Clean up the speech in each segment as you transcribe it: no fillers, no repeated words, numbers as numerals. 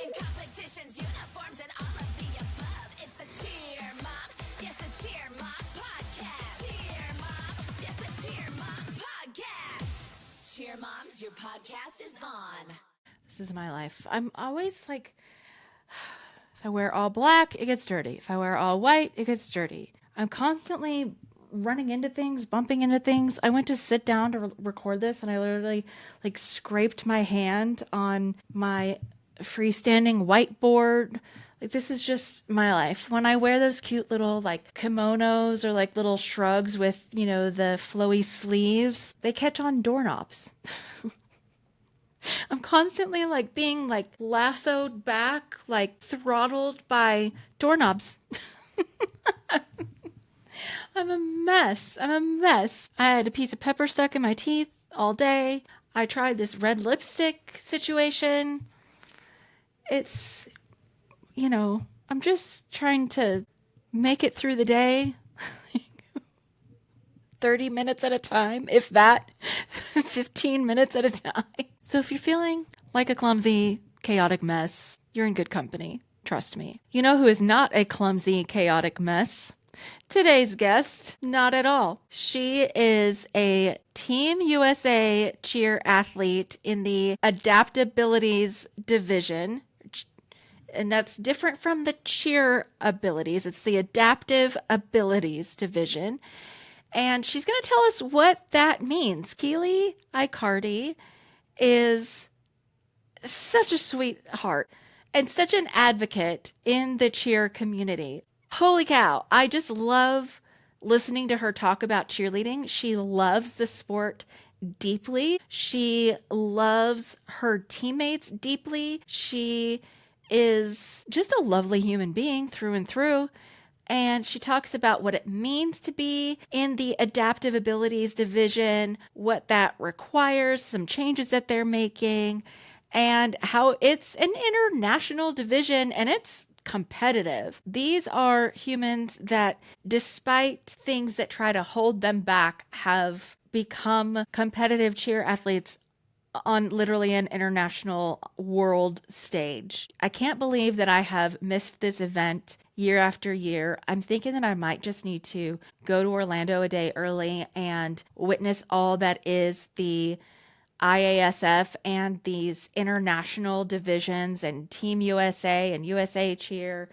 in competitions, uniforms, and all of the above. It's the Cheer Mom. Yes, the Cheer Mom podcast. Cheer Mom. Yes, the Cheer Mom podcast. Cheer Moms, your podcast is on. This is my life. I'm always like, if I wear all black, it gets dirty. If I wear all white, it gets dirty. I'm constantly running into things, bumping into things. I went to sit down to record this and I literally like scraped my hand on my freestanding whiteboard. Like, this is just my life. When I wear those cute little like kimonos or like little shrugs with, you know, the flowy sleeves, they catch on doorknobs. I'm constantly like being like lassoed back, like throttled by doorknobs. I'm a mess. I had a piece of pepper stuck in my teeth all day. I tried this red lipstick situation. It's, you know, I'm just trying to make it through the day. 30 minutes at a time, if that, 15 minutes at a time. So if you're feeling like a clumsy, chaotic mess, you're in good company. Trust me. You know who is not a clumsy, chaotic mess? Today's guest, not at all. She is a Team USA cheer athlete in the adaptabilities division. And that's different from the cheer abilities. It's the adaptive abilities division. And she's going to tell us what that means. Keely Icardi is such a sweetheart and such an advocate in the cheer community. Holy cow. I just love listening to her talk about cheerleading. She loves the sport deeply. She loves her teammates deeply. She is just a lovely human being through and through. And she talks about what it means to be in the adaptive abilities division, what that requires, some changes that they're making, and how it's an international division and it's competitive. These are humans that, despite things that try to hold them back, have become competitive cheer athletes on literally an international world stage. I can't believe that I have missed this event year after year. I'm thinking that I might just need to go to Orlando a day early and witness all that is the IASF and these international divisions and Team USA and USA Cheer.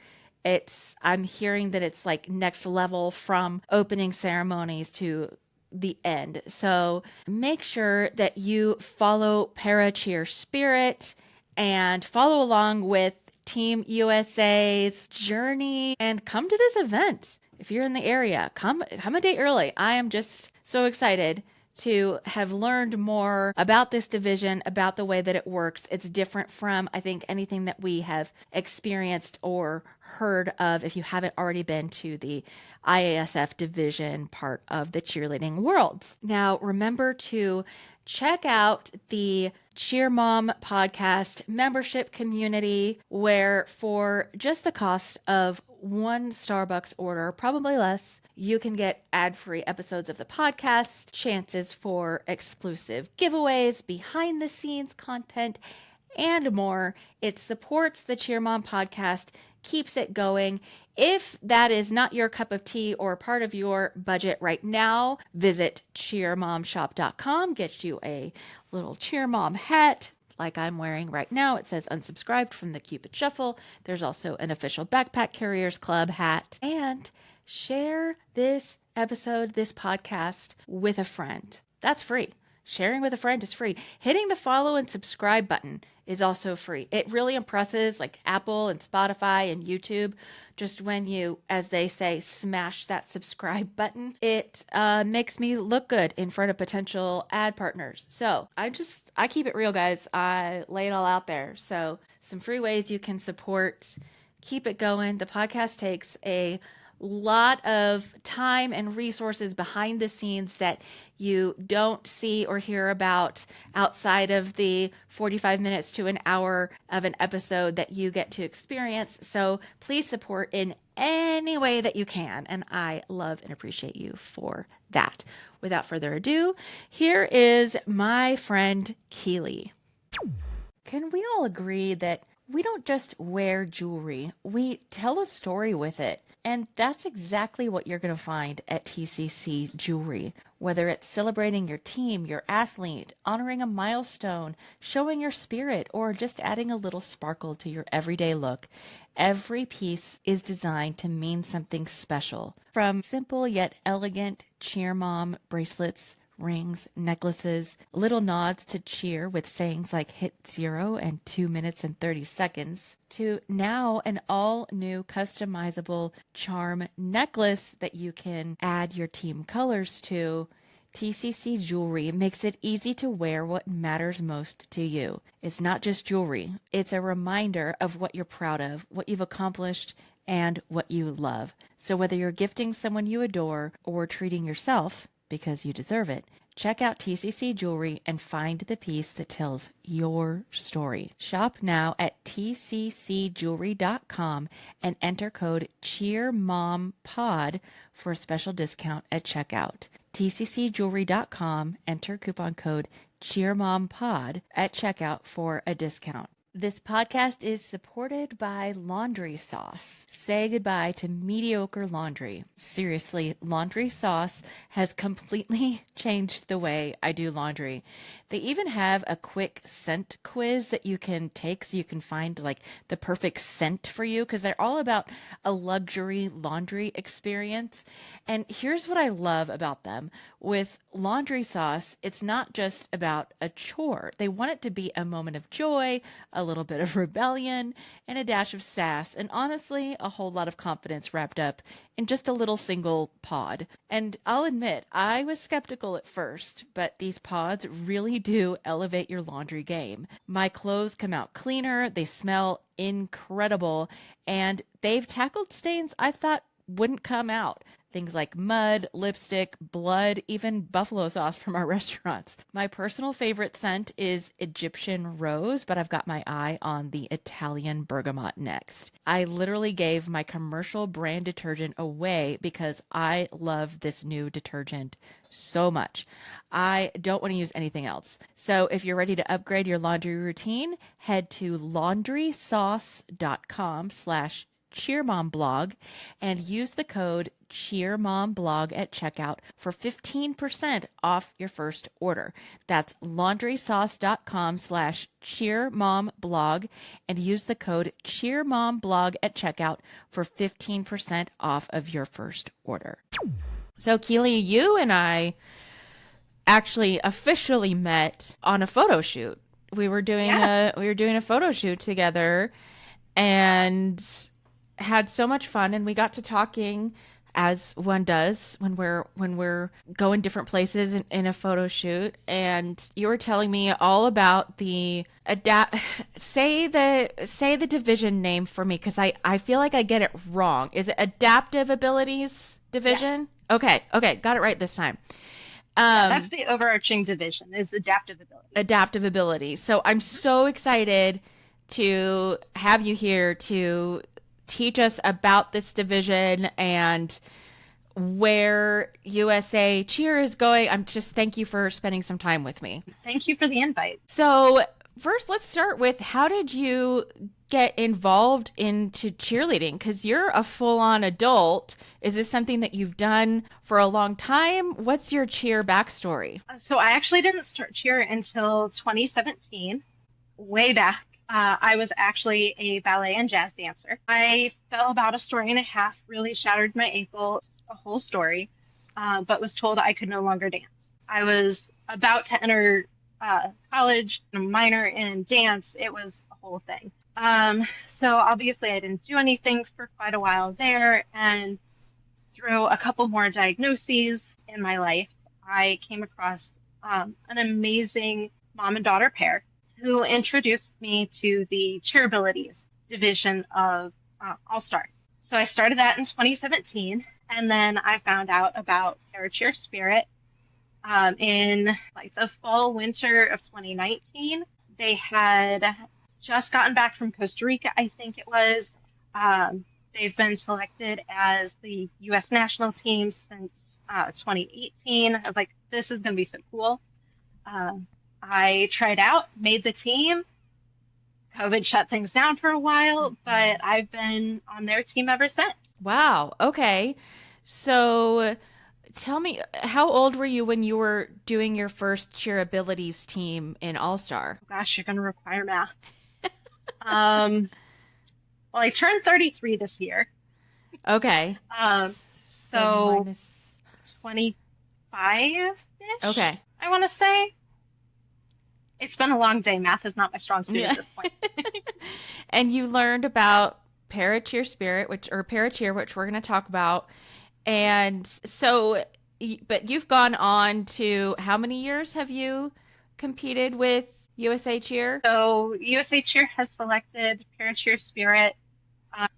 I'm hearing that it's like next level from opening ceremonies to the end. So make sure that you follow Para Cheer Spirit and follow along with Team USA's journey and come to this event. If you're in the area, come a day early. I am just so excited to have learned more about this division, about the way that it works. It's different from, I think, anything that we have experienced or heard of if you haven't already been to the IASF division part of the cheerleading world. Now, remember to check out the Cheer Mom podcast membership community, where for just the cost of one Starbucks order, probably less, you can get ad-free episodes of the podcast, chances for exclusive giveaways, behind-the-scenes content, and more. It supports the Cheer Mom podcast, keeps it going. If that is not your cup of tea or part of your budget right now, visit cheermomshop.com. Get you a little Cheer Mom hat like I'm wearing right now. It says unsubscribed from the Cupid Shuffle. There's also an official Backpack Carriers Club hat. And share this episode, this podcast with a friend. That's free. Sharing with a friend is free. Hitting the follow and subscribe button is also free. It really impresses like Apple and Spotify and YouTube. Just when you, as they say, smash that subscribe button, it makes me look good in front of potential ad partners. So I keep it real, guys. I lay it all out there. So some free ways you can support, keep it going. The podcast takes a lot of time and resources behind the scenes that you don't see or hear about outside of the 45 minutes to an hour of an episode that you get to experience. So please support in any way that you can. And I love and appreciate you for that. Without further ado, here is my friend Keely. Can we all agree that We don't just wear jewelry, we tell a story with it. And that's exactly what you're going to find at TCC Jewelry. Whether it's celebrating your team, your athlete, honoring a milestone, showing your spirit, or just adding a little sparkle to your everyday look, every piece is designed to mean something special. From simple yet elegant cheer mom bracelets, rings, necklaces, little nods to cheer with sayings like hit 0 and 2 minutes and 30 seconds, to now an all new customizable charm necklace that you can add your team colors to. TCC Jewelry makes it easy to wear what matters most to you. It's not just jewelry, it's a reminder of what you're proud of, what you've accomplished, and what you love. So whether you're gifting someone you adore or treating yourself, because you deserve it, check out TCC Jewelry and find the piece that tells your story. Shop now at tccjewelry.com and enter code CheerMomPod for a special discount at checkout. tccjewelry.com, enter coupon code CheerMomPod at checkout for a discount. This podcast is supported by Laundry Sauce. Say goodbye to mediocre laundry. Seriously, Laundry Sauce has completely changed the way I do laundry. They even have a quick scent quiz that you can take so you can find like the perfect scent for you, because they're all about a luxury laundry experience. And here's what I love about them. With Laundry Sauce, it's not just about a chore. They want it to be a moment of joy, a little bit of rebellion, and a dash of sass, and honestly, a whole lot of confidence wrapped up in just a little single pod. And I'll admit, I was skeptical at first, but these pods really do elevate your laundry game. My clothes come out cleaner, they smell incredible, and they've tackled stains I thought wouldn't come out. Things like mud, lipstick, blood, even buffalo sauce from our restaurants. My personal favorite scent is Egyptian rose, but I've got my eye on the Italian bergamot next. I literally gave my commercial brand detergent away because I love this new detergent so much. I don't want to use anything else. So if you're ready to upgrade your laundry routine, head to laundrysauce.com/CheerMomBlog and use the code CheerMomBlog at checkout for 15% off your first order. That's laundrysauce.com/CheerMomBlog and use the code CheerMomBlog at checkout for 15% off of your first order. So Keely, you and I actually officially met on a photo shoot. We were doing a photo shoot together and had so much fun, and we got to talking as one does when we're going different places in a photo shoot. And you were telling me all about the say the division name for me, because I feel like I get it wrong. Is it adaptive abilities division? Yes. Okay, got it right this time. That's the overarching division, is adaptive abilities. Adaptive ability. So I'm so excited to have you here to teach us about this division and where USA Cheer is going. Thank you for spending some time with me. Thank you for the invite. So first, let's start with, how did you get involved into cheerleading? Because you're a full-on adult. Is this something that you've done for a long time? What's your cheer backstory? So I actually didn't start cheer until 2017, way back. I was actually a ballet and jazz dancer. I fell about a story and a half, really shattered my ankle, a whole story, but was told I could no longer dance. I was about to enter college, a minor in dance. It was a whole thing. So obviously I didn't do anything for quite a while there, and through a couple more diagnoses in my life, I came across an amazing mom and daughter pair who introduced me to the Cheerabilities division of All Star. So I started that in 2017, and then I found out about Paracheer Spirit in like the fall winter of 2019. They had just gotten back from Costa Rica, I think it was. They've been selected as the U.S. national team since 2018. I was like, this is going to be so cool. I tried out, made the team, COVID shut things down for a while, but I've been on their team ever since. Wow. Okay. So tell me, how old were you when you were doing your first Cheer Abilities team in All Star? Gosh, you're going to require math. Um, well, I turned 33 this year. Okay. So So minus. 25-ish, Okay. I want to say. It's been a long day. Math is not my strong suit Yeah. at this point. And you learned about Paracheer Spirit, or Paracheer, which we're going to talk about. And so, but you've gone on to, how many years have you competed with USA Cheer? So USA Cheer has selected Paracheer Spirit.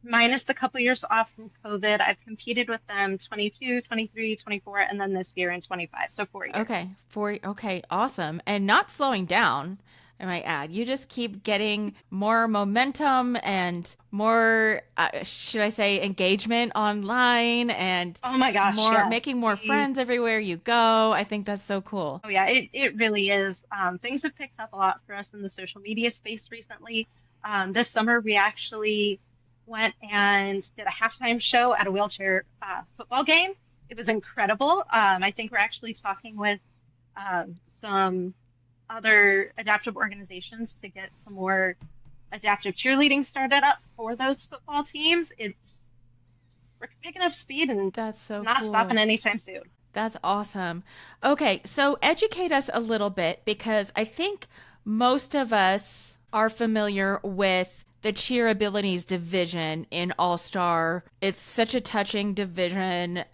Minus the couple years off from COVID, I've competed with them 22, 23, 24, and then this year in 25. So 4 years. Okay, okay, awesome. And not slowing down, I might add. You just keep getting more momentum and more, should I say, engagement online, and Oh my gosh, more yes. making more friends everywhere you go. I think that's so cool. Oh yeah, it really is. Things have picked up a lot for us in the social media space recently. This summer, we actually went and did a halftime show at a wheelchair football game. It was incredible. I think we're actually talking with some other adaptive organizations to get some more adaptive cheerleading started up for those football teams. We're picking up speed and That's so not cool. stopping anytime soon. That's awesome. Okay, so educate us a little bit, because I think most of us are familiar with the Cheer Abilities division in All Star. It's such a touching division.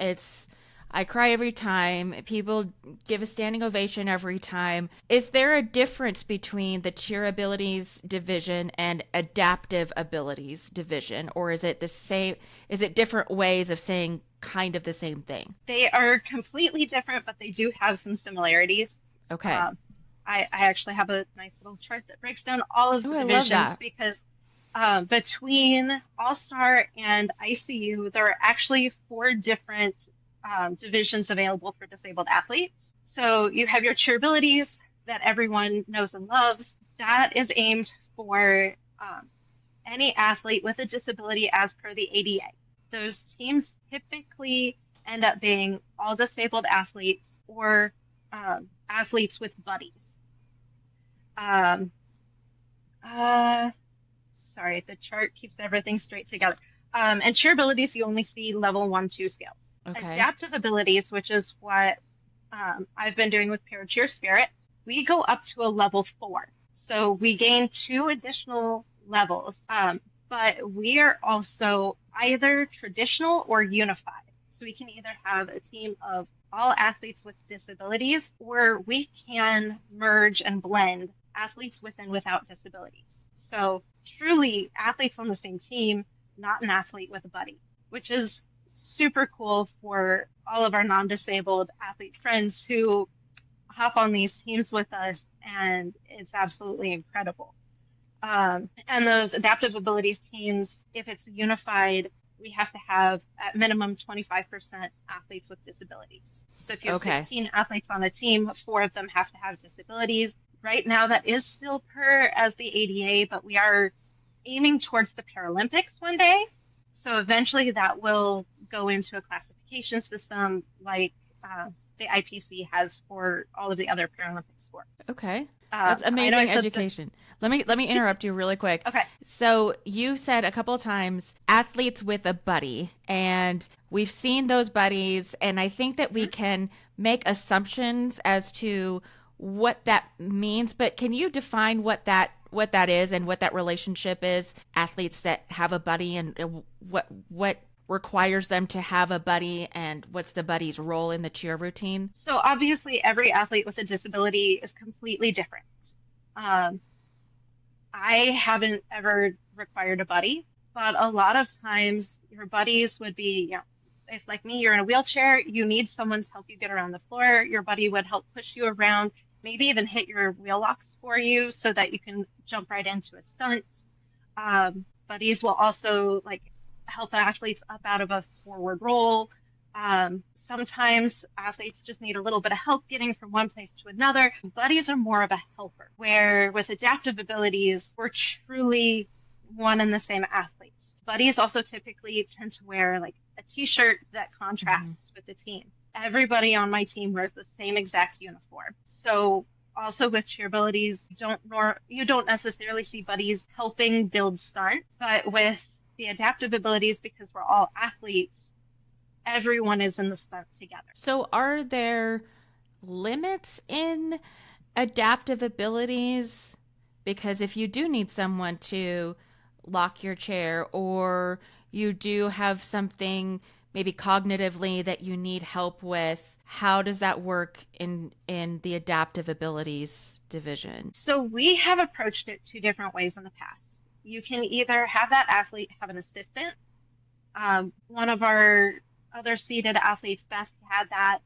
I cry every time. People give a standing ovation every time. Is there a difference between the Cheer Abilities division and Adaptive Abilities division, or is it the same? Is it different ways of saying kind of the same thing? They are completely different, but they do have some similarities. Okay. I actually have a nice little chart that breaks down all of the Oh, I love divisions, that. because between All Star and ICU, there are actually 4 different divisions available for disabled athletes. So you have your cheerabilities that everyone knows and loves. That is aimed for any athlete with a disability as per the ADA. Those teams typically end up being all disabled athletes or athletes with buddies. Sorry, the chart keeps everything straight together. And cheer abilities, you only see level 1, 2 scales. Okay. Adaptive abilities, which is what I've been doing with Paracheer Spirit, we go up to a level 4. So we gain 2 additional levels, but we are also either traditional or unified. So we can either have a team of all athletes with disabilities, or we can merge and blend athletes with and without disabilities. So truly athletes on the same team, not an athlete with a buddy, which is super cool for all of our non-disabled athlete friends who hop on these teams with us, and it's absolutely incredible. And those adaptive abilities teams, if it's unified, we have to have at minimum 25% athletes with disabilities. So if you have 16 athletes on a team, 4 of them have to have disabilities. Right now, that is still per as the ADA, but we are aiming towards the Paralympics one day. So eventually that will go into a classification system like the IPC has for all of the other Paralympic sports. Okay. That's amazing education. Let me interrupt you really quick. Okay. So you said a couple of times athletes with a buddy, and we've seen those buddies, and I think that we can make assumptions as to what that means, but can you define what that is and what that relationship is? Athletes that have a buddy, and what requires them to have a buddy, and what's the buddy's role in the cheer routine? So obviously every athlete with a disability is completely different. I haven't ever required a buddy, but a lot of times your buddies would be, if like me, you're in a wheelchair, you need someone to help you get around the floor. Your buddy would help push you around, maybe even hit your wheel locks for you so that you can jump right into a stunt. Buddies will also help athletes up out of a forward roll. Sometimes athletes just need a little bit of help getting from one place to another. Buddies are more of a helper, where with adaptive abilities, we're truly one and the same athletes. Buddies also typically tend to wear like a t-shirt that contrasts with the team. Everybody on my team wears the same exact uniform. So also with cheer abilities, you don't necessarily see buddies helping build stunt, but with the adaptive abilities, because we're all athletes, everyone is in the stunt together. So are there limits in adaptive abilities? Because if you do need someone to lock your chair, or you do have something maybe cognitively that you need help with, how does that work in the adaptive abilities division? So we have approached it two different ways in the past. You can either have that athlete have an assistant. One of our other seated athletes, Beth, had that.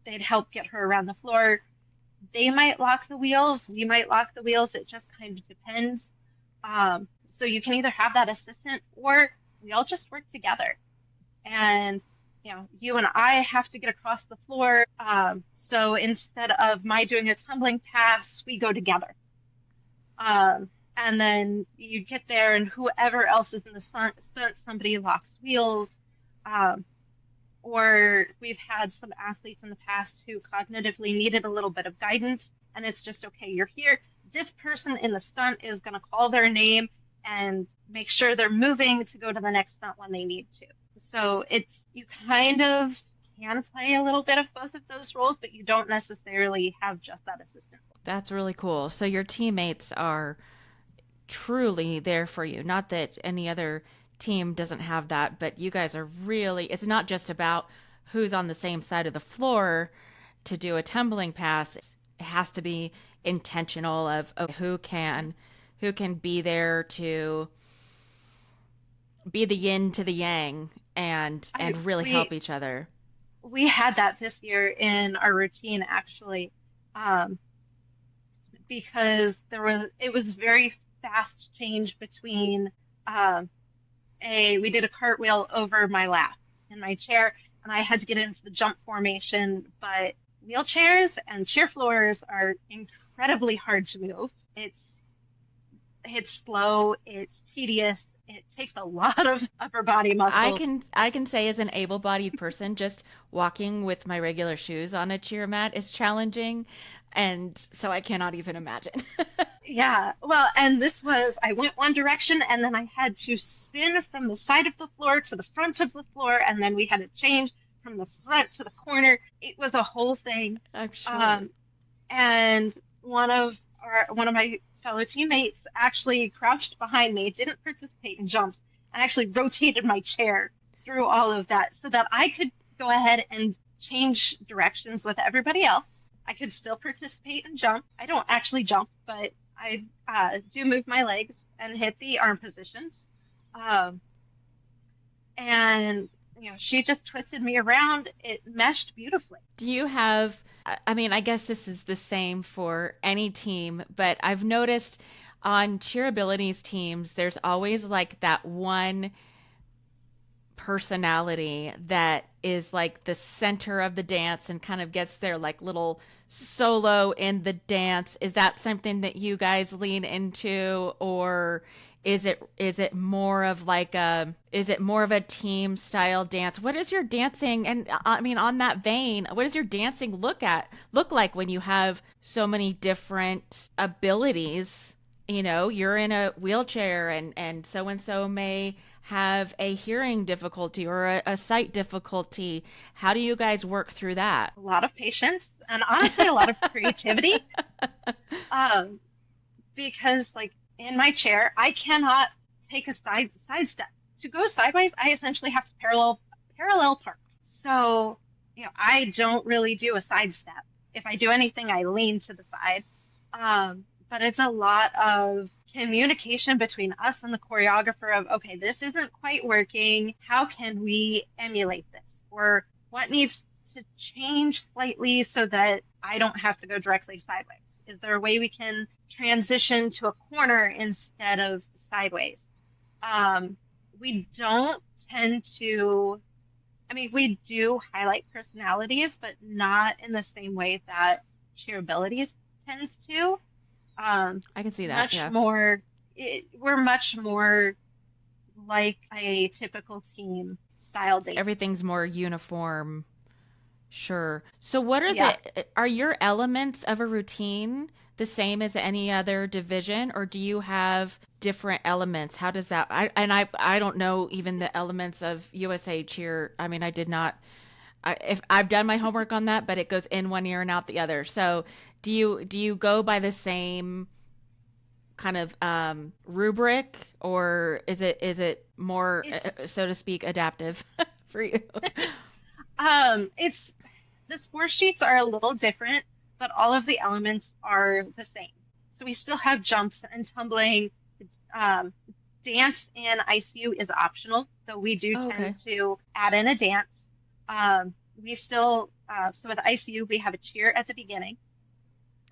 They'd help get her around the floor. They might lock the wheels. We might lock the wheels. It just kind of depends. So you can either have that assistant, or we all just work together. And you and I have to get across the floor. So instead of my doing a tumbling pass, we go together. And then you get there, and whoever else is in the stunt, somebody locks wheels. Or we've had some athletes in the past who cognitively needed a little bit of guidance, and it's just, okay, you're here. This person in the stunt is going to call their name and make sure they're moving to go to the next stunt when they need to. So you kind of can play a little bit of both of those roles, but you don't necessarily have just that assistant. That's really cool. So your teammates are truly there for you. Not that any other team doesn't have that, but you guys are really, it's not just about who's on the same side of the floor to do a tumbling pass. It has to be intentional of who can be there to be the yin to the yang and really help each other. We had that this year in our routine, actually, because it was very fast change between we did a cartwheel over my lap in my chair, and I had to get into the jump formation, but wheelchairs and cheer floors are incredibly hard to move. It's slow, it's tedious, it takes a lot of upper body muscle. I can say, as an able-bodied person, just walking with my regular shoes on a cheer mat is challenging, and so I cannot even imagine. Yeah, well, and I went one direction, and then I had to spin from the side of the floor to the front of the floor, and then we had to change from the front to the corner. It was a whole thing. I'm sure. And one of my fellow teammates actually crouched behind me, didn't participate in jumps, and actually rotated my chair through all of that so that I could go ahead and change directions with everybody else. I could still participate and jump. I don't actually jump, but I do move my legs and hit the arm positions. And she just twisted me around. It meshed beautifully. Do you have, I mean, I guess this is the same for any team, but I've noticed on cheer abilities teams, there's always like that one personality that is like the center of the dance and kind of gets their like little solo in the dance. Is that something that you guys lean into, or is it more of a team style dance? What is your dancing? And I mean, on that vein, what does your dancing look like when you have so many different abilities? You're in a wheelchair, and so may have a hearing difficulty or a sight difficulty. How do you guys work through that? A lot of patience and honestly a lot of creativity. Because like in my chair, I cannot take a side step. To go sideways, I essentially have to parallel park. So, I don't really do a side step. If I do anything, I lean to the side. But it's a lot of communication between us and the choreographer of, okay, this isn't quite working. How can we emulate this? Or what needs to change slightly so that I don't have to go directly sideways? Is there a way we can transition to a corner instead of sideways? We don't tend to I mean, we do highlight personalities, but not in the same way that cheer abilities tends to. I can see that. Much Yeah. more, we're much more like a typical team style dance. Everything's more uniform. Sure. So what Yeah. are your elements of a routine the same as any other division, or do you have different elements? How does that, I don't know even the elements of USA Cheer. I mean, I did not, if I've done my homework on that, but it goes in one ear and out the other. So do you go by the same kind of rubric, or is it more, It's so to speak, adaptive for you? it's the score sheets are a little different, but all of the elements are the same. So we still have jumps and tumbling. Um, Dance in ICU is optional, so we do Oh, okay. tend to add in a dance. We still, so with ICU, we have a cheer at the beginning.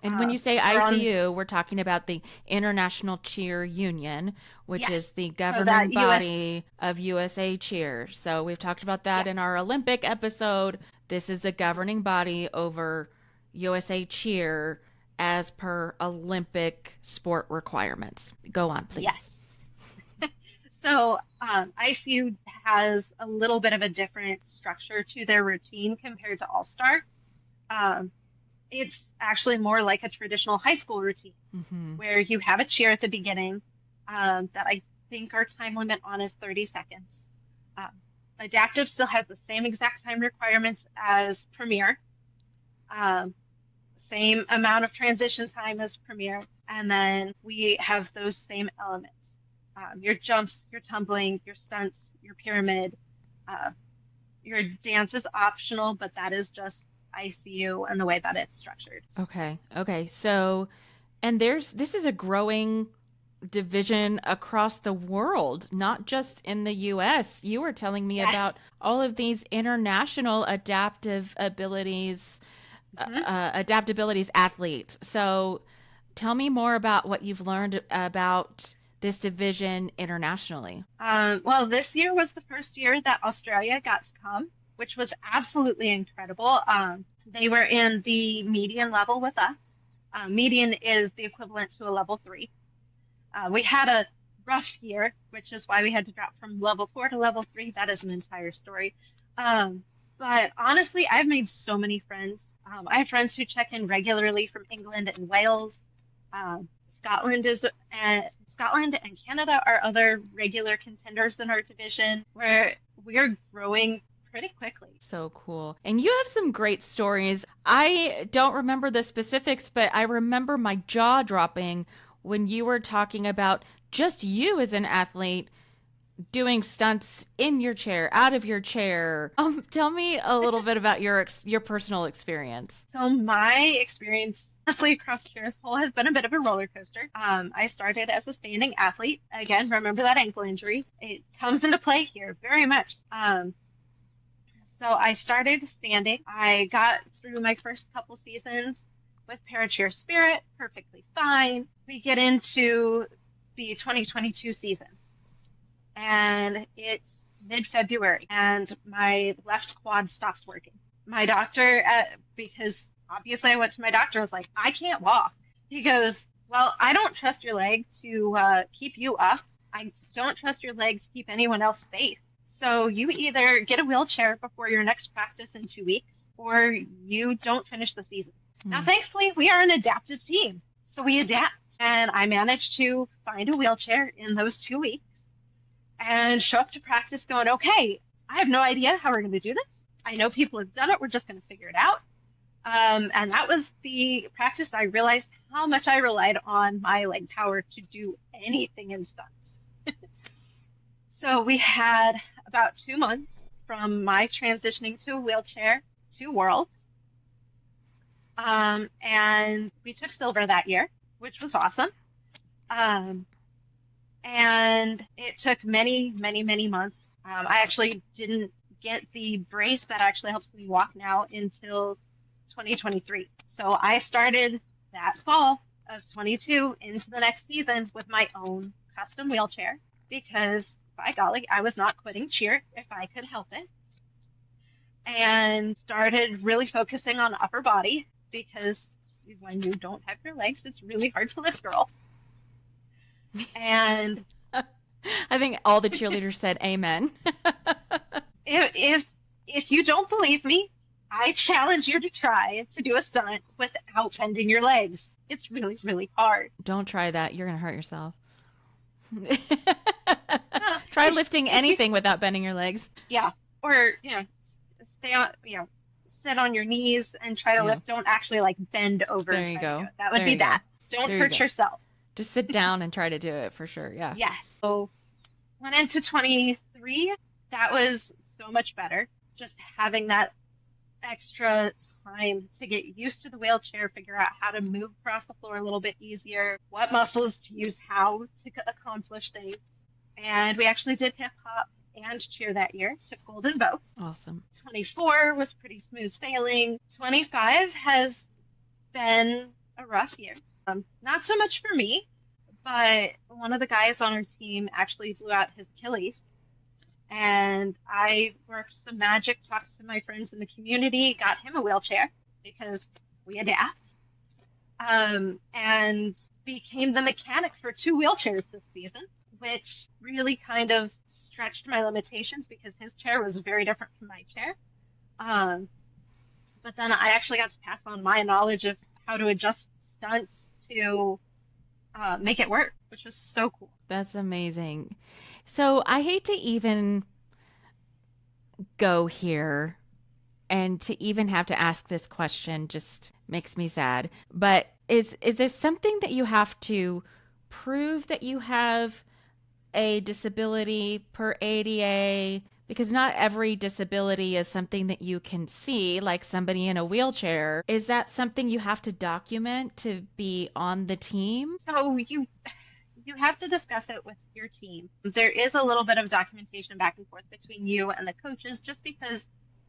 And when you say We're on, ICU, we're talking about the International Cheer Union, which is yes, the so governing that US, body of USA Cheer. So we've talked about that in yes, our Olympic episode. This is the governing body over USA Cheer as per Olympic sport requirements. Go on, please. yes. So ICU has a little bit of a different structure to their routine compared to All Star. Um, it's actually more like a traditional high school routine Hmm. where you have a cheer at the beginning that I think our time limit on is 30 seconds. Um, Adaptive still has the same exact time requirements as Premier, um, same amount of transition time as Premier, and then we have those same elements. Your jumps, your tumbling, your stunts, your pyramid, uh, your dance is optional, but that is just ICU and the way that it's structured. Okay. Okay. So, and this is a growing division across the world, not just in the US. You were telling me Yes. about all of these international Mhm. adaptabilities athletes. So tell me more about what you've learned about this division internationally. Well, this year was the first year that Australia got to come, which was absolutely incredible. They were in the median level with us. Median is the equivalent to a level three. We had a rough year, which is why we had to drop from level four to level three. That is an entire story. Um, but honestly, I've made so many friends. I have friends who check in regularly from England and Wales. Scotland and Canada are other regular contenders in our division, where we're growing pretty quickly. So cool. And you have some great stories. I don't remember the specifics, but I remember my jaw dropping when you were talking about just you as an athlete doing stunts in your chair, out of your chair. Tell me a little bit about your personal experience. So my experience, honestly, across Cheers Pole has been a bit of a roller coaster. I started as a standing athlete. Again, remember that ankle injury. It comes into play here very much. So I started standing. I got through my first couple seasons with Paracheer Spirit, perfectly fine. We get into the 2022 season, and it's mid-February, and my left quad stops working. My doctor, because obviously I went to my doctor, was like, I can't walk. He goes, well, I don't trust your leg to keep you up. I don't trust your leg to keep anyone else safe. So you either get a wheelchair before your next practice in 2 weeks, or you don't finish the season. Now, Hmm. thankfully, we are an adaptive team, so we adapt. And I managed to find a wheelchair in those 2 weeks and show up to practice going, okay, I have no idea how we're going to do this. I know people have done it. We're just going to figure it out. And that was the practice. I realized how much I relied on my leg power to do anything in stunts. So we had about 2 months from my transitioning to a wheelchair to Worlds. And we took silver that year, which was awesome. Um, and it took many, many, many months. I actually didn't get the brace that actually helps me walk now until 2023. So I started that fall of 22 into the next season with my own custom wheelchair because, by golly, I was not quitting cheer if I could help it. and started really focusing on upper body because when you don't have your legs, it's really hard to lift girls. And I think all the cheerleaders said amen. if you don't believe me, I challenge you to try to do a stunt without bending your legs. It's really, really hard. Don't try that. You're going to hurt yourself. Try lifting anything without bending your legs. Yeah. Or, stay on, sit on your knees and try to lift. Don't actually like bend over. There you go. That would be bad. Don't hurt yourselves. Just sit down and try to do it for sure. Yeah. Yes. So went into 23. That was so much better. Just having that extra time to get used to the wheelchair, figure out how to move across the floor a little bit easier, what muscles to use how to accomplish things. And we actually did hip hop and cheer that year, took gold in both. Awesome. 24 was pretty smooth sailing. 25 has been a rough year. Not so much for me, but one of the guys on our team actually blew out his Achilles. And I worked some magic, talked to my friends in the community, got him a wheelchair because we adapt, and became the mechanic for 2 wheelchairs this season, which really kind of stretched my limitations because his chair was very different from my chair. But then I actually got to pass on my knowledge of how to adjust stunts to make it work, which was so cool. That's amazing. So I hate to even go here, and to even have to ask this question just makes me sad. But is there something that you have to prove that you have a disability per ADA? Because not every disability is something that you can see, like somebody in a wheelchair. Is that something you have to document to be on the team? So you have to discuss it with your team. There is a little bit of documentation back and forth between you and the coaches just because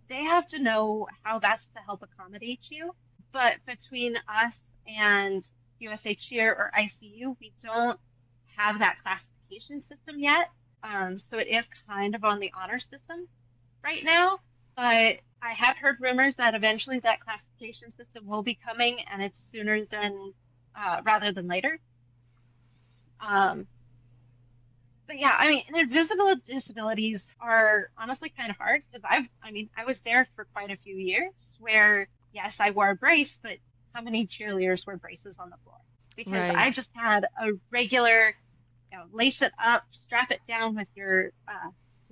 they have to know how best to help accommodate you. But between us and USA Cheer or ICU, we don't have that classification system yet. So it is kind of on the honor system right now. But I have heard rumors that eventually that classification system will be coming, and it's sooner than rather than later. But yeah, I mean, invisible disabilities are honestly kind of hard because I was there for quite a few years where, yes, I wore a brace, but how many cheerleaders wear braces on the floor? Because Right. I just had a regular, lace it up, strap it down with your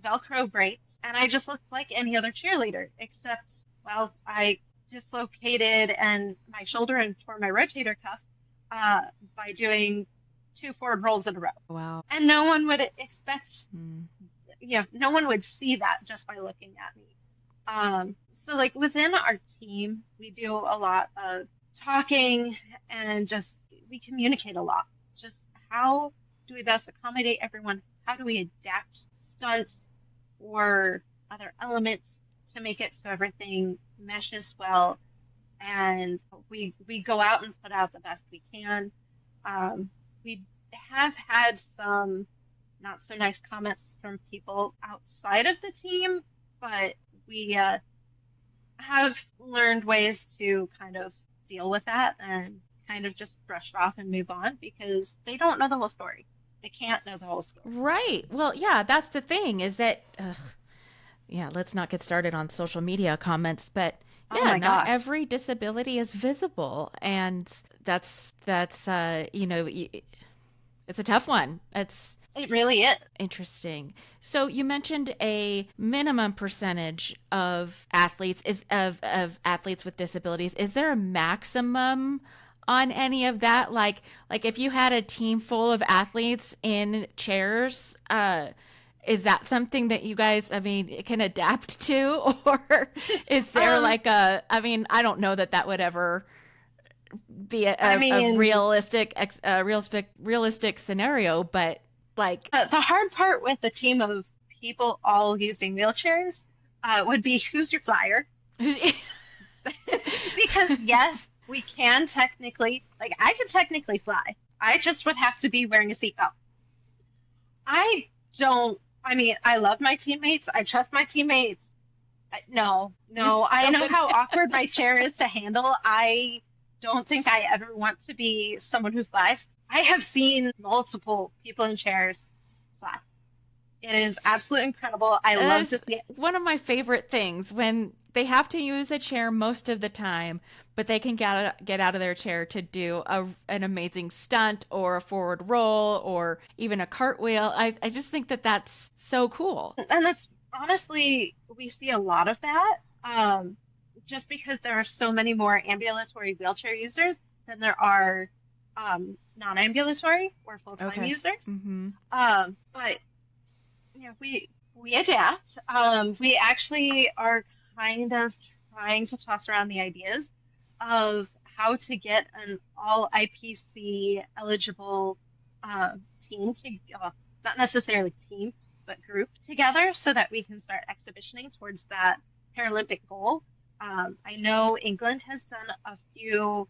Velcro brace, and I just looked like any other cheerleader, except, well, I dislocated and my shoulder and tore my rotator cuff by doing 2 forward rolls in a row. Wow. And no one would expect, no one would see that just by looking at me. So like within our team, we do a lot of talking and we communicate a lot. Just how do we best accommodate everyone? How do we adapt stunts or other elements to make it so everything meshes well? And we go out and put out the best we can. We have had some not so nice comments from people outside of the team, but we have learned ways to kind of deal with that and kind of just brush it off and move on because they don't know the whole story. They can't know the whole story. Right. Well, yeah, that's the thing is that, let's not get started on social media comments, but yeah, not every disability is visible. And that's it's a tough one. It really is. Interesting. So you mentioned a minimum percentage of athletes of athletes with disabilities. Is there a maximum on any of that? Like if you had a team full of athletes in chairs, is that something that you guys, can adapt to, or is there I don't know that would ever be a realistic scenario, but like the hard part with the team of people all using wheelchairs would be who's your flyer. Because yes, we can technically, I could technically fly. I just would have to be wearing a seatbelt. I love my teammates. I trust my teammates. No. I know how awkward my chair is to handle. I don't think I ever want to be someone who flies. I have seen multiple people in chairs fly. It is absolutely incredible. I That love to is see it. one of my favorite things when they have to use a chair most of the time, but they can get out of their chair to do an amazing stunt or a forward roll or even a cartwheel. I just think that that's so cool. And that's honestly, we see a lot of that. Just because there are so many more ambulatory wheelchair users than there are non-ambulatory or full-time Okay. users. Mm-hmm. But we adapt. We actually are kind of trying to toss around the ideas of how to get an all IPC eligible team to not necessarily team, but group together so that we can start exhibitioning towards that Paralympic goal. I know England has done a few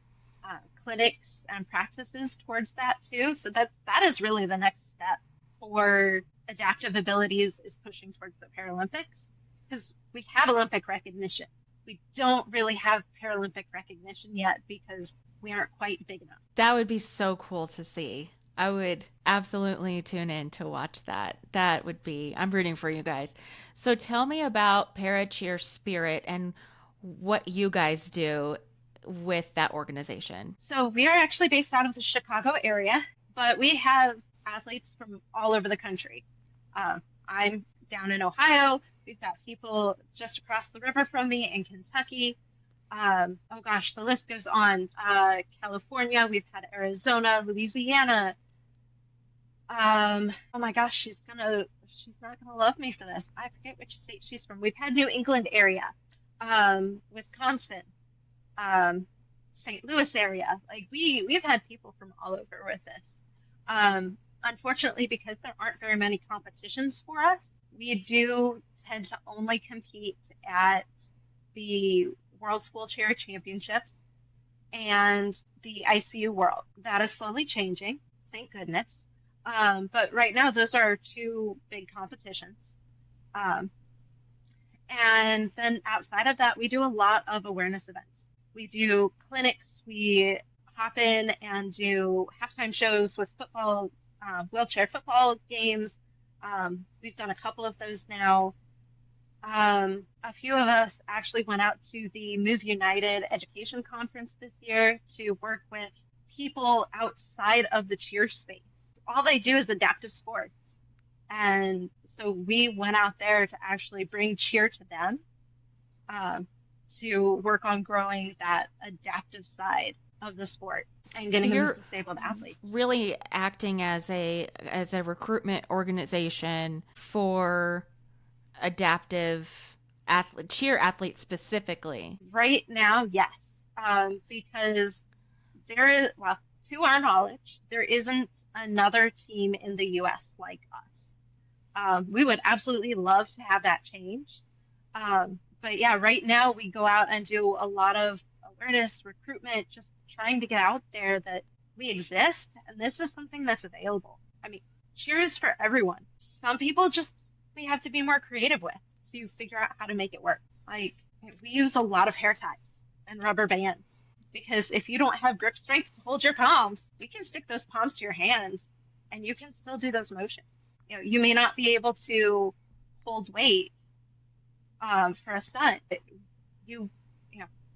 clinics and practices towards that too, so that is really the next step for adaptive abilities is pushing towards the Paralympics because we have Olympic recognition. We don't really have Paralympic recognition yet because we aren't quite big enough. That would be so cool to see. I would absolutely tune in to watch that. That would be, I'm rooting for you guys. So tell me about Para Cheer Spirit and what you guys do with that organization. So we are actually based out of the Chicago area, but we have athletes from all over the country. I'm down in Ohio. We've got people just across the river from me in Kentucky. Oh gosh, the list goes on. California, we've had Arizona, Louisiana. Oh my gosh, she's not gonna love me for this. I forget which state she's from. We've had New England area, Wisconsin, St. Louis area. Like we've had people from all over with this. Unfortunately, because there aren't very many competitions for us, we do tend to only compete at the World School Chair Championships and the ICU World. That is slowly changing, thank goodness. But right now, those are two big competitions. And then outside of that, we do a lot of awareness events. We do clinics. We hop in and do halftime shows with football, wheelchair football games. We've done a couple of those now. A few of us actually went out to the Move United Education Conference this year to work with people outside of the cheer space. All they do is adaptive sports. And so we went out there to actually bring cheer to them, to work on growing that adaptive side of the sport and getting those disabled athletes. Really acting as a recruitment organization for adaptive cheer athletes specifically. Right now, yes, because there is, well, to our knowledge, there isn't another team in the U.S. like us. We would absolutely love to have that change. But yeah, right now we go out and do a lot of awareness, recruitment, just trying to get out there that we exist and this is something that's available. I mean, cheer is for everyone. Some people we have to be more creative with to figure out how to make it work. Like, we use a lot of hair ties and rubber bands because if you don't have grip strength to hold your palms, we can stick those palms to your hands and you can still do those motions. You may not be able to hold weight for a stunt.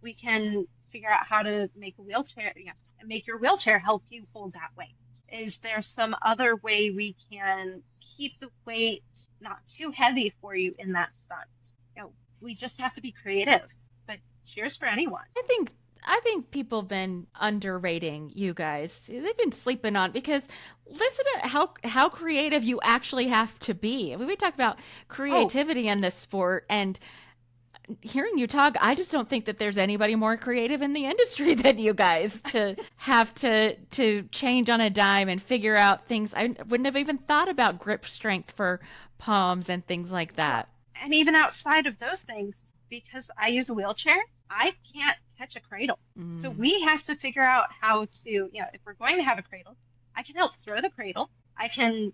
We can figure out how to make a wheelchair, and make your wheelchair help you hold that weight. Is there some other way we can keep the weight not too heavy for you in that stunt? We just have to be creative. But cheers for anyone. I think people have been underrating you guys. They've been sleeping on because listen to how creative you actually have to be. I mean, we talk about creativity in this sport, and hearing you talk, I just don't think that there's anybody more creative in the industry than you guys to have to change on a dime and figure out things. I wouldn't have even thought about grip strength for palms and things like that. And even outside of those things, because I use a wheelchair, I can't catch a cradle. So we have to figure out how to, if we're going to have a cradle, I can help throw the cradle. I can,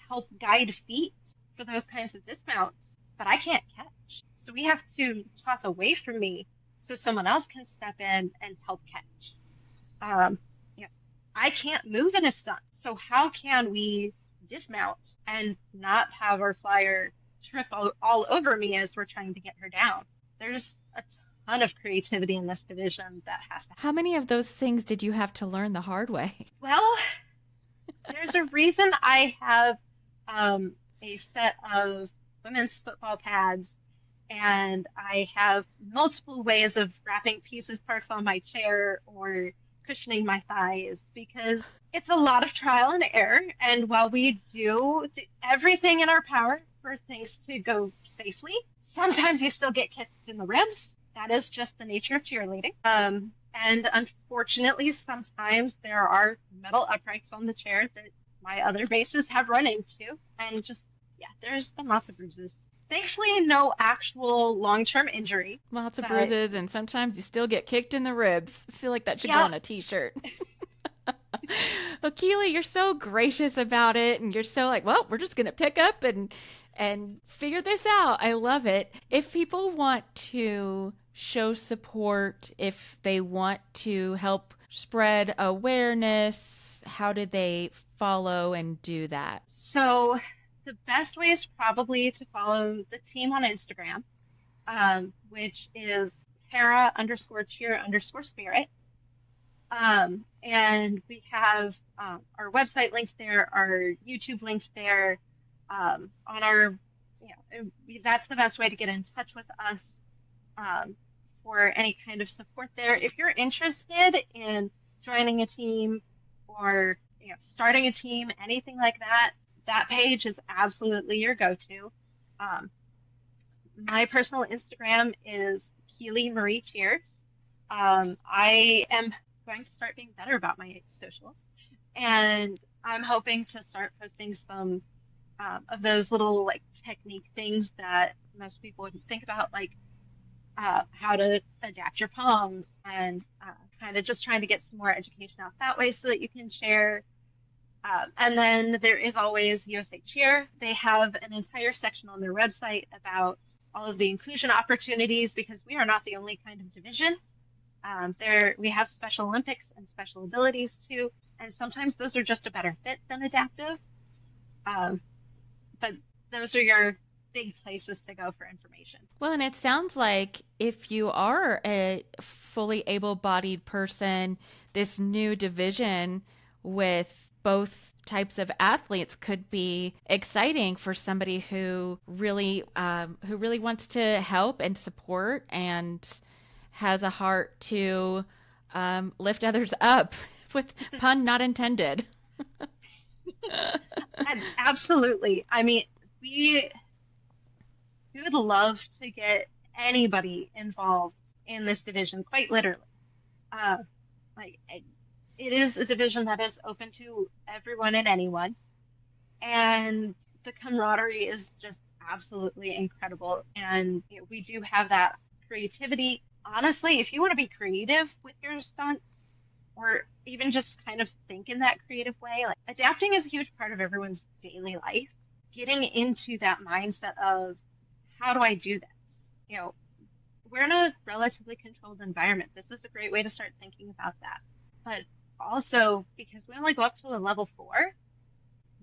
help guide feet for those kinds of dismounts. but I can't catch. So we have to toss away from me so someone else can step in and help catch. Um, you know, I can't move in a stunt. So how can we dismount and not have our flyer trip all over me as we're trying to get her down? There's a ton of creativity in this division that has to happen. How many of those things did you have to learn the hard way? Well, there's a reason I have a set of women's football pads, and I have multiple ways of wrapping pieces parts on my chair or cushioning my thighs, because it's a lot of trial and error. And while we do everything in our power for things to go safely, sometimes you still get kicked in the ribs. That is just the nature of cheerleading. And unfortunately, sometimes there are metal uprights on the chair that my other bases have run into. And just, yeah, there's been lots of bruises. Thankfully, no actual long-term injury. Lots of bruises, and sometimes you still get kicked in the ribs. I feel like that should go on a t-shirt. Well, Keely, you're so gracious about it, and you're so like, well, we're just going to pick up and figure this out. I love it. If people want to show support, if they want to help spread awareness, how do they follow and do that? So the best way is probably to follow the team on Instagram, which is para_cheer_spirit. And we have our website linked there, our YouTube linked there. On our, that's the best way to get in touch with us for any kind of support there. If you're interested in joining a team or starting a team, anything like that, that page is absolutely your go-to. My personal Instagram is Keely Marie Cheers. I am going to start being better about my socials, and I'm hoping to start posting some of those little technique things that most people wouldn't think about, like how to adapt your palms, and kind of just trying to get some more education out that way so that you can share. And then there is always USA Cheer. They have an entire section on their website about all of the inclusion opportunities, because we are not the only kind of division. We have Special Olympics and special abilities too, and sometimes those are just a better fit than adaptive. But those are your big places to go for information. Well, and it sounds like if you are a fully able-bodied person, this new division with both types of athletes could be exciting for somebody who really wants to help and support and has a heart to lift others up, with pun not intended. Absolutely. I mean, we would love to get anybody involved in this division, quite literally. It is a division that is open to everyone and anyone, and the camaraderie is just absolutely incredible. And we do have that creativity. Honestly, if you want to be creative with your stunts, or even just kind of think in that creative way, adapting is a huge part of everyone's daily life. Getting into that mindset of, how do I do this? We're in a relatively controlled environment. This is a great way to start thinking about that. But also, because we only go up to a level 4,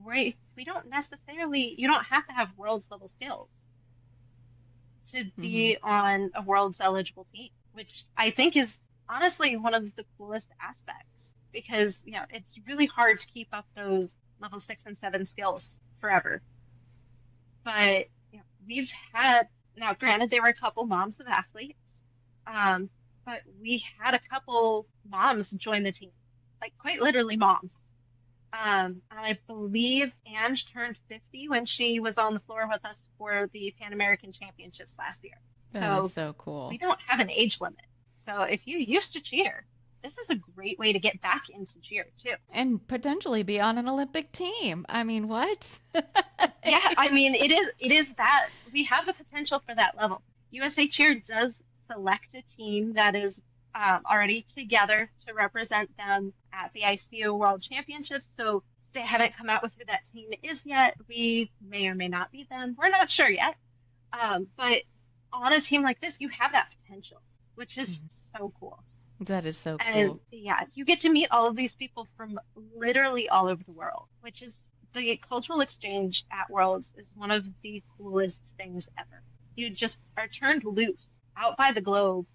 we don't necessarily, you don't have to have world's level skills to be on a world's eligible team, which I think is honestly one of the coolest aspects, because it's really hard to keep up those level 6 and 7 skills forever. But we've had, now granted, there were a couple moms of athletes, but we had a couple moms join the team, quite literally moms. And I believe Ange turned 50 when she was on the floor with us for the Pan American Championships last year. That is so cool. We don't have an age limit. So if you used to cheer, this is a great way to get back into cheer too. And potentially be on an Olympic team. I mean, what? Yeah, I mean, it is that we have the potential for that level. USA Cheer does select a team that is already together to represent them at the ICO World Championships. So they haven't come out with who that team is yet. We may or may not be them. We're not sure yet. But on a team like this, you have that potential, which is so cool. That is so And cool. yeah, you get to meet all of these people from literally all over the world, which is the cultural exchange at Worlds is one of the coolest things ever. You just are turned loose out by the globe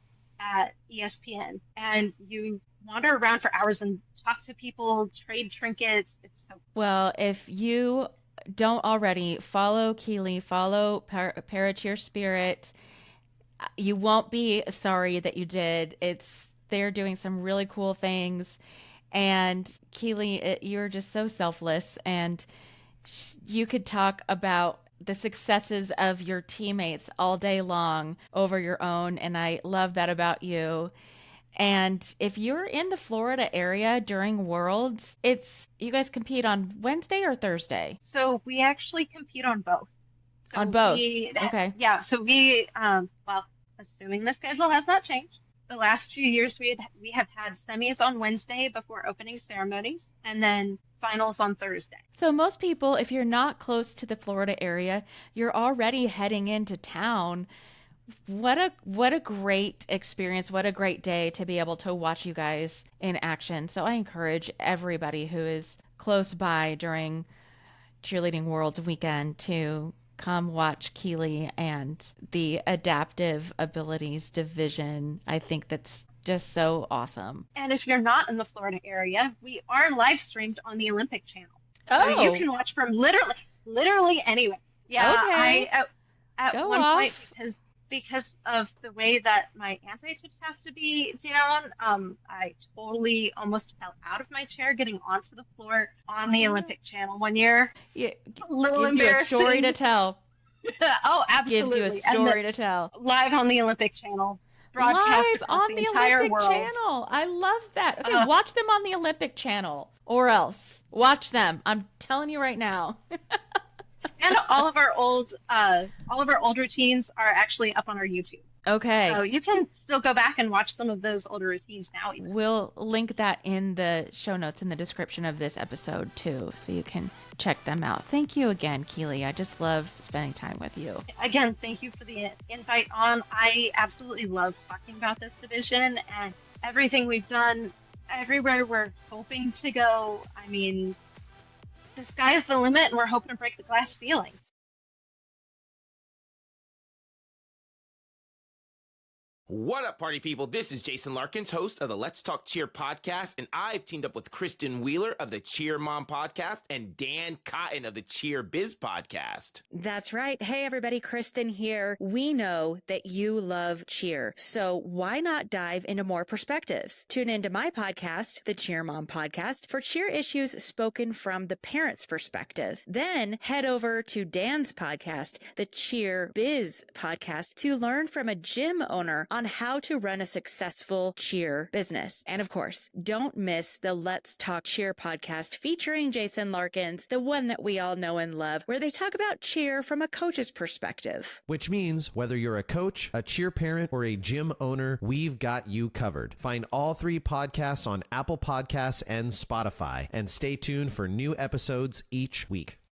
at ESPN and you wander around for hours and talk to people, trade trinkets. It's so cool. Well, if you don't already, follow Keely, follow Paracheer Spirit. You won't be sorry that you did. They're doing some really cool things. And Keely, you're just so selfless. And you could talk about the successes of your teammates all day long over your own. And I love that about you. And if you're in the Florida area during Worlds, you guys compete on Wednesday or Thursday? So we actually compete on both. So On both. Okay. Yeah. So well, assuming the schedule has not changed, the last few years we have had semis on Wednesday before opening ceremonies, and then finals on Thursday. So most people, if you're not close to the Florida area, you're already heading into town. What a great experience. What a great day to be able to watch you guys in action. So I encourage everybody who is close by during Cheerleading Worlds weekend to come watch Keely and the adaptive abilities division. I think that's just so awesome. And if you're not in the Florida area, we are live streamed on the Olympic channel. So you can watch from literally anywhere. Yeah, Okay. I at Go one point off. because of the way that my anti-tips have to be down, I totally almost fell out of my chair getting onto the floor on the Olympic channel one year. Yeah, A little gives you a embarrassing. story to tell. Oh, absolutely. Gives you a story to tell. Live on the Olympic channel, broadcast Live across on the the entire Olympic world. channel. I love that. Okay, watch them on the Olympic channel or else. Watch them. I'm telling you right now. And all of our old routines are actually up on our YouTube. Okay. So you can still go back and watch some of those older routines now. Even. We'll link that in the show notes in the description of this episode too, so you can check them out. Thank you again, Keely. I just love spending time with you. Again, thank you for the invite on. I absolutely love talking about this division and everything we've done, everywhere we're hoping to go. I mean, the sky's the limit and we're hoping to break the glass ceiling. What up, party people? This is Jason Larkins, host of the Let's Talk Cheer podcast, and I've teamed up with Kristen Wheeler of the Cheer Mom podcast and Dan Cotton of the Cheer Biz podcast. That's right. Hey, everybody, Kristen here. We know that you love cheer, so why not dive into more perspectives? Tune into my podcast, the Cheer Mom podcast, for cheer issues spoken from the parent's perspective. Then head over to Dan's podcast, the Cheer Biz podcast, to learn from a gym owner on how to run a successful cheer business. And of course, don't miss the Let's Talk Cheer podcast featuring Jason Larkins, the one that we all know and love, where they talk about cheer from a coach's perspective. Which means whether you're a coach, a cheer parent, or a gym owner, we've got you covered. Find all 3 podcasts on Apple Podcasts and Spotify, and stay tuned for new episodes each week.